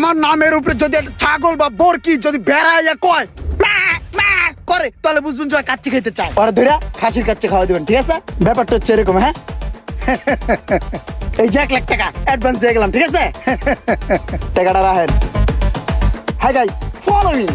আমার নামের উপরে যদি একটা ছাগল বা বরকি যদি বেড়াইয়া কয় মা মা করে, তাহলে বুঝবেন যে কাচ্চি খেতে চায়। ওরা ধরে খাসির কাচ্চি খাওয়া দিবেন, ঠিক আছে? ব্যাপারটা হচ্ছে এরকম। হ্যাঁ, এই যে 1 লাখ টাকা অ্যাডভান্স দিয়ে গেলাম, ঠিক আছে? টাকাটা রাখেন। Hi guys, follow me.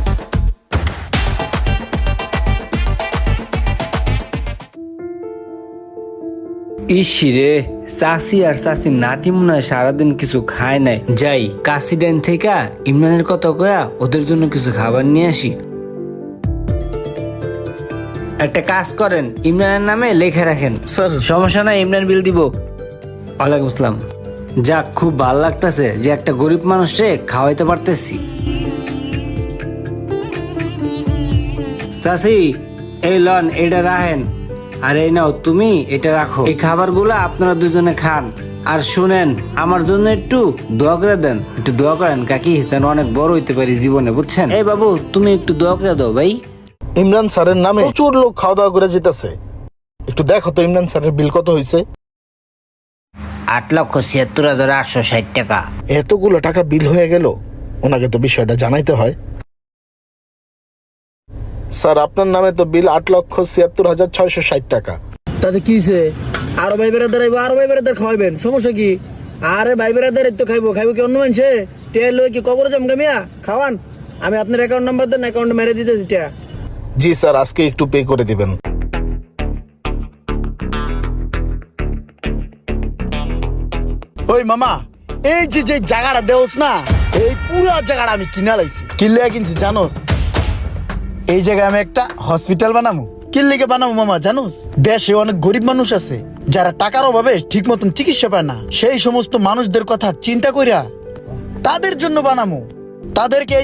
ইসিরে চাষি আর চাষির নাতি মনে হয় সারাদিন কিছু খায় নাই। যাই কাশি ডাইন থেকে ইমরানের কথা কয়া ওদের জন্য কিছু খাবার নিয়ে আসি। একটা কাজ করেন, ইমরানের নামে লেখা রাখেন। স্যার। সমস্যা নাই, ইমরান বিল দিব। ওয়ালাইকুম আসসালাম। যাক, খুব ভালো লাগতেছে যে একটা গরিব মানুষে খাওয়াইতে পারতেছি। চাষি, এই লন, এটা রাখেন। আর এই নাও, তুমি এটা রাখো। এই খাবারগুলো আপনারা দুজনে খান। আর শুনেন, আমার জন্য একটু দোয়া করে দেন। একটু দোয়া করেন কাকি, যেন অনেক বড় হইতে পারি জীবনে, বুঝছেন? এই বাবু, তুমি একটু দোয়া করে দাও ভাই। ইমরান স্যারের নামে প্রচুর লোক খাওয়া দাওয়া করে যেতেছে। একটু দেখো তো ইমরান স্যারের বিল কত হয়েছে। 8,76,860 টাকা। এতগুলো টাকা বিল হয়ে গেল, ওনাকে তো বিষয়টা জানাইতে হয়। স্যার, আপনার নামে তো বিল 8,76,660 টাকা। তাতে কিছে? আরো ভাই বেড়াদার আইবো, আরো ভাই বেড়াদার খাওয়াইবেন, সমস্যা কি? আরে ভাই বেড়াদার তো খাইবো কি অন্য মানুষে? টেল লই কি কবর যাম গামিয়া খাওয়ান? আমি আপনার অ্যাকাউন্ট নাম্বার দেন, অ্যাকাউন্টে মেরে দিতেছি টিয়া। জি স্যার, আজকে একটু পে করে দিবেন। ওই মামা, এই যে যে জায়গাটা দেওস না, এই পুরো জায়গাটা আমি কিনা লাইছি। কিনলে কিনছি জানোস? এই জায়গায় আমি একটা হসপিটাল বানাবো। কিনলেকে বানাবো মামা জানোস? দেশে অনেক গরিব মানুষ আছে যারা টাকার অভাবে ঠিক মতন চিকিৎসা পায় না। সেই সমস্ত মানুষদের কথা চিন্তা কইরা তাদের জন্য বানাবো। তাদেরকে